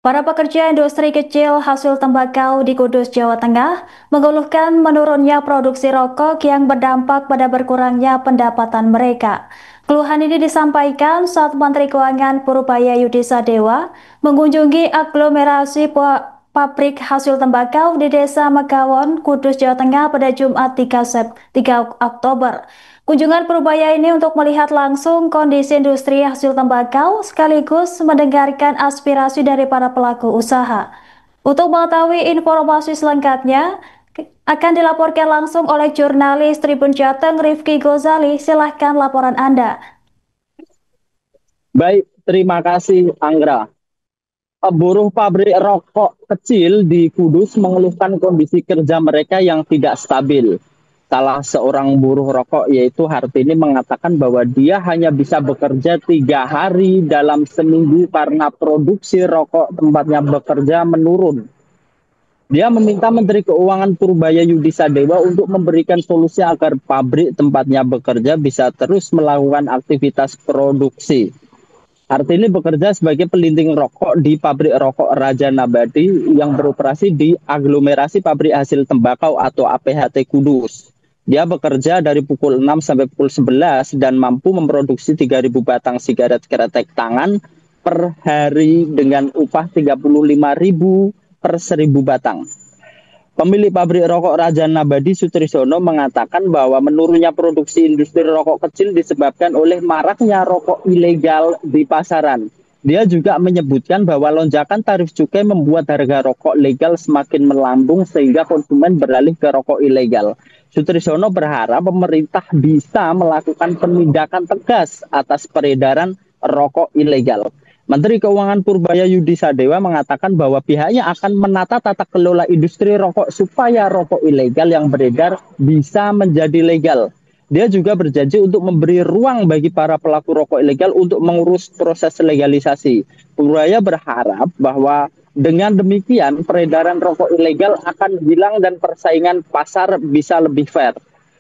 Para pekerja industri kecil hasil tembakau di Kudus, Jawa Tengah mengeluhkan menurunnya produksi rokok yang berdampak pada berkurangnya pendapatan mereka. Keluhan ini disampaikan saat Menteri Keuangan Purubaya Yudisadewa mengunjungi aglomerasi pabrik hasil tembakau di Desa Megawon, Kudus, Jawa Tengah pada Jumat 3 Oktober. Kunjungan Purubaya ini untuk melihat langsung kondisi industri hasil tembakau sekaligus mendengarkan aspirasi dari para pelaku usaha. Untuk mengetahui informasi selengkapnya akan dilaporkan langsung oleh jurnalis Tribun Jateng Rifki Gozali. Silahkan laporan Anda. Baik, terima kasih Anggra. Buruh pabrik rokok kecil di Kudus mengeluhkan kondisi kerja mereka yang tidak stabil. Salah seorang buruh rokok yaitu Hartini mengatakan bahwa dia hanya bisa bekerja 3 hari dalam seminggu karena produksi rokok tempatnya bekerja menurun. Dia meminta Menteri Keuangan Purubaya Yudisadewa untuk memberikan solusi agar pabrik tempatnya bekerja bisa terus melakukan aktivitas produksi. Hartini bekerja sebagai pelinting rokok di pabrik rokok Raja Nabadi yang beroperasi di aglomerasi pabrik hasil tembakau atau APHT Kudus. Dia bekerja dari pukul 6 sampai pukul 11 dan mampu memproduksi 3.000 batang sigaret kretek tangan per hari dengan upah 35.000 per 1.000 batang. Pemilik pabrik rokok Raja Nabadi Sutrisono mengatakan bahwa menurunnya produksi industri rokok kecil disebabkan oleh maraknya rokok ilegal di pasaran. Dia juga menyebutkan bahwa lonjakan tarif cukai membuat harga rokok legal semakin melambung sehingga konsumen beralih ke rokok ilegal. Sutrisono berharap pemerintah bisa melakukan penindakan tegas atas peredaran rokok ilegal. Menteri Keuangan Purubaya Yudisadewa mengatakan bahwa pihaknya akan menata tata kelola industri rokok supaya rokok ilegal yang beredar bisa menjadi legal. Dia juga berjanji untuk memberi ruang bagi para pelaku rokok ilegal untuk mengurus proses legalisasi. Purubaya berharap bahwa dengan demikian peredaran rokok ilegal akan hilang dan persaingan pasar bisa lebih fair.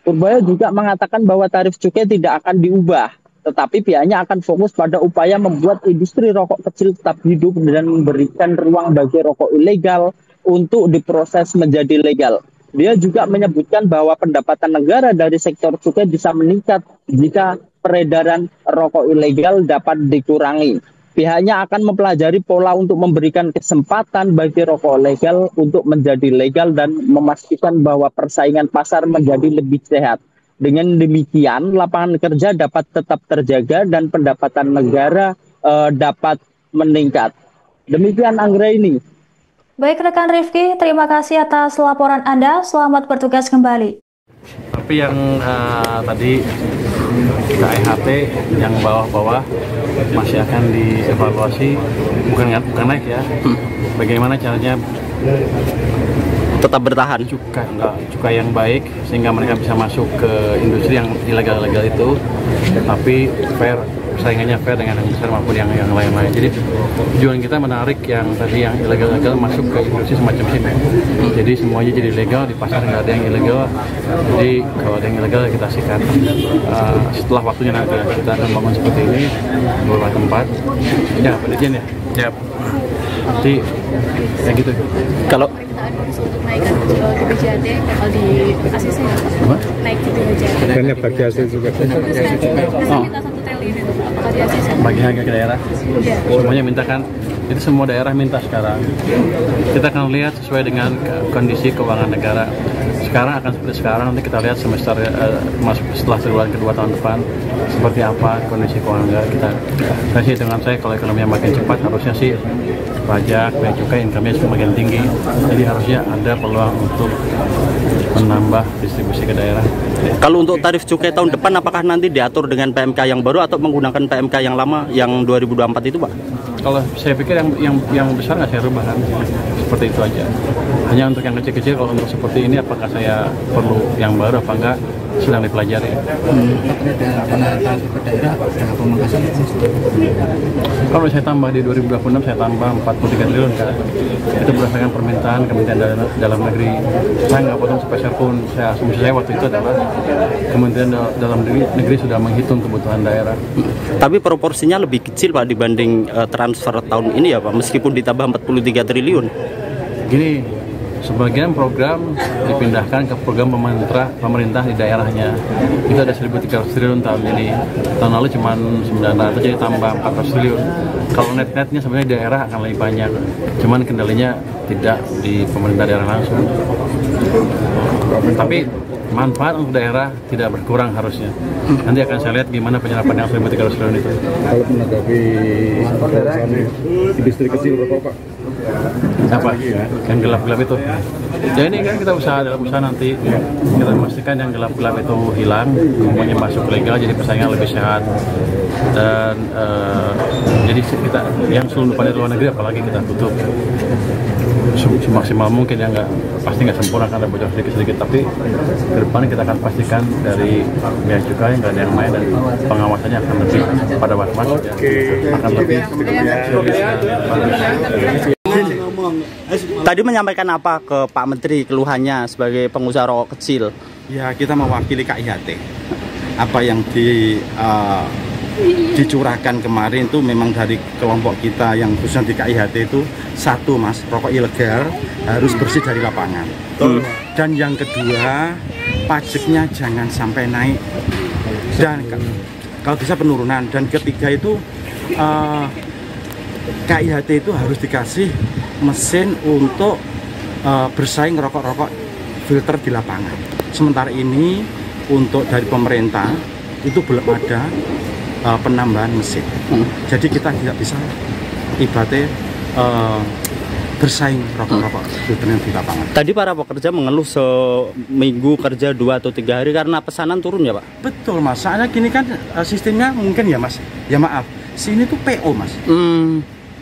Purubaya juga mengatakan bahwa tarif cukai tidak akan diubah, tetapi pihaknya akan fokus pada upaya membuat industri rokok kecil tetap hidup dan memberikan ruang bagi rokok ilegal untuk diproses menjadi legal. Dia juga menyebutkan bahwa pendapatan negara dari sektor cukai bisa meningkat jika peredaran rokok ilegal dapat dikurangi. Pihaknya akan mempelajari pola untuk memberikan kesempatan bagi rokok legal untuk menjadi legal dan memastikan bahwa persaingan pasar menjadi lebih sehat. Dengan demikian, lapangan kerja dapat tetap terjaga dan pendapatan negara dapat meningkat. Demikian Anggra ini. Baik rekan Rifki, terima kasih atas laporan Anda. Selamat bertugas kembali. Tapi yang tadi KEHT yang bawah-bawah masih akan dievaluasi, bukan naik ya. Bagaimana caranya tetap bertahan cukai yang baik sehingga mereka bisa masuk ke industri yang ilegal-ilegal itu, tapi fair, saingannya fair dengan yang besar maupun yang lain-lain. Jadi tujuan kita menarik yang tadi yang ilegal-ilegal masuk ke industri semacam sini. Jadi semuanya jadi legal, di pasar nggak ada yang ilegal. Jadi kalau ada yang ilegal kita sikat. Setelah waktunya nanti kita akan bangun seperti ini beberapa tempat. Ya, penelitian ya. Ya. Jadi kayak gitu. Kalau untuk naikkan ke BJAD bakal di ACC naik ke BJAD. Dan bagi hasil juga. Saya minta 1 teli ini apakah di ACC? Bagi harga ke daerah. Ya. Semuanya minta kan. Itu semua daerah minta sekarang. Kita akan lihat sesuai dengan kondisi keuangan negara. Sekarang akan seperti sekarang, nanti kita lihat semester setelah triwulan kedua tahun depan seperti apa kondisi keuangan negara kita. Kasih dengan saya kalau ekonominya makin cepat harusnya sih pajak, bea cukai, income-nya semakin tinggi. Jadi harusnya ada peluang untuk menambah distribusi ke daerah. Kalau untuk tarif cukai tahun depan, apakah nanti diatur dengan PMK yang baru atau menggunakan PMK yang lama yang 2024 itu, Pak? Kalau saya pikir yang besar nggak saya rubah kan, seperti itu aja. Hanya untuk yang kecil-kecil, kalau untuk seperti ini apakah saya perlu yang baru apa enggak, sedang dipelajari. Kalau saya tambah di 2026 saya tambah 43 triliun kan. Itu berdasarkan permintaan Kementerian Dalam Negeri. Saya nggak potong sepeser pun. Asumsi saya waktu itu adalah Kementerian Dalam Negeri sudah menghitung kebutuhan daerah. Tapi proporsinya lebih kecil Pak dibanding transfer tahun ini ya Pak, meskipun ditambah 43 triliun. Gini, sebagian program dipindahkan ke program pemerintah di daerahnya. Itu ada 1.300 triliun tahun ini. Tahun lalu cuma 900, jadi tambah 400 triliun. Kalau net-netnya sebenarnya daerah akan lebih banyak. Cuman kendalinya tidak di pemerintah daerah langsung. Tapi manfaat untuk daerah tidak berkurang harusnya. Nanti akan saya lihat gimana penyerapan yang 1.300 triliun itu. Kalau menanggapi industri kecil berapa Pak? Apa? Yang gelap-gelap itu. Ya ini kan kita dalam usaha nanti kita memastikan yang gelap-gelap itu hilang, semuanya masuk legal, jadi persaingan lebih sehat. Dan jadi kita yang selundupan di luar negeri apalagi kita tutup semaksimal mungkin, ya pasti nggak sempurna, kan ada bocor sedikit-sedikit, tapi ke depan kita akan pastikan dari bea cukai nggak ada yang main dan pengawasannya akan lebih pada was-was, akan lebih Tadi menyampaikan apa ke Pak Menteri keluhannya sebagai pengusaha rokok kecil? Ya, kita mewakili KIHT. Apa yang dicurahkan kemarin itu memang dari kelompok kita yang khususnya di KIHT itu, satu Mas, rokok ilegal harus bersih dari lapangan. Dan yang kedua, pajaknya jangan sampai naik. Dan kalau bisa penurunan. Dan ketiga itu KIHT itu harus dikasih mesin untuk bersaing rokok-rokok filter di lapangan. Sementara ini untuk dari pemerintah itu belum ada penambahan mesin. Jadi kita tidak bisa ibaratnya bersaing rokok-rokok filter di lapangan. Tadi para pekerja mengeluh seminggu kerja 2 atau 3 hari karena pesanan turun ya Pak? Betul Mas, soalnya gini kan sistemnya mungkin ya Mas, ya maaf, sini tuh PO Mas.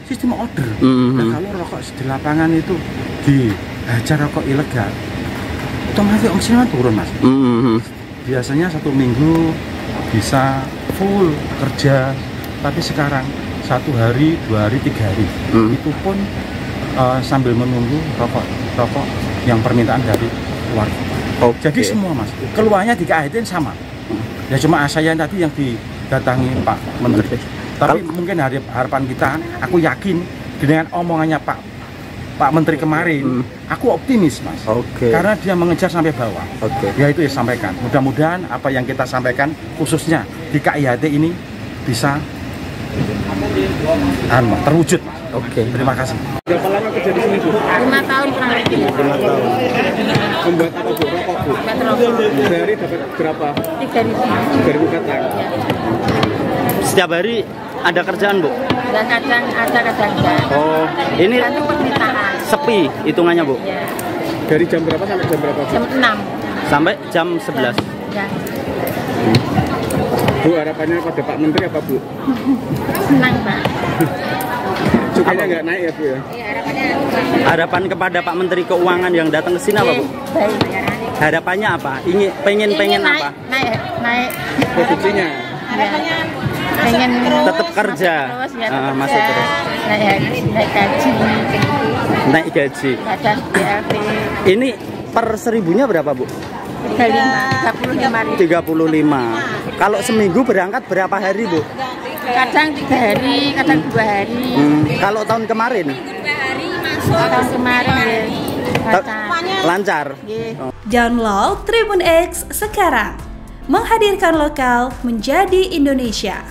Sistem order. Nah, kalau rokok di lapangan itu dihajar rokok ilegal, otomatis omsetnya turun Mas. Biasanya 1 minggu bisa full kerja, tapi sekarang 1 hari, 2 hari, 3 hari, itu pun sambil menunggu rokok yang permintaan dari luar. Jadi semua Mas, keluarnya di KIHT sama. Ya cuma saya tadi yang didatangi Pak Menteri. Tapi mungkin harapan kita, aku yakin dengan omongannya Pak Menteri kemarin, aku optimis Mas. Karena dia mengejar sampai bawah. Ya itu ya sampaikan. Mudah-mudahan apa yang kita sampaikan khususnya di KIHT ini bisa terwujud Mas. Terima kasih. Berapa lama kerja di sini Bu? 5 tahun kurang lebih. 5 tahun. Membuat apa Bu? Rokok Bu? Buat rokok. Sehari dapat berapa? 3.000. 3.000 batang. Setiap hari ada kerjaan Bu? Dan kadang ada, kadang enggak. Oh, ini Tergantung permintaan. sepi hitungannya Bu? Ya. Dari jam berapa sampai jam berapa Bu? Jam 6. Sampai jam 11? Ya. Bu, harapannya pada Pak Menteri apa Bu? Senang Pak. Cukainya nggak naik ya Bu ya? Harapan kepada Pak Menteri Keuangan yang datang ke sini apa Bu? Baik. Harapannya apa? Pengen apa? Naik. Produksinya? Harapannya pengen Tetap kerja. Terus ya, tetap Masuk kerja. terus. Naik gaji. Naik gaji. Ada BLT. Ini per 1000-nya berapa Bu? 35.000. 35. Kalau seminggu berangkat berapa hari Bu? Kadang 3 hari, kadang 2 hari. Kalau tahun kemarin? Tahun kemarin ya. Lancar. Download Tribun X sekarang. Menghadirkan lokal menjadi Indonesia.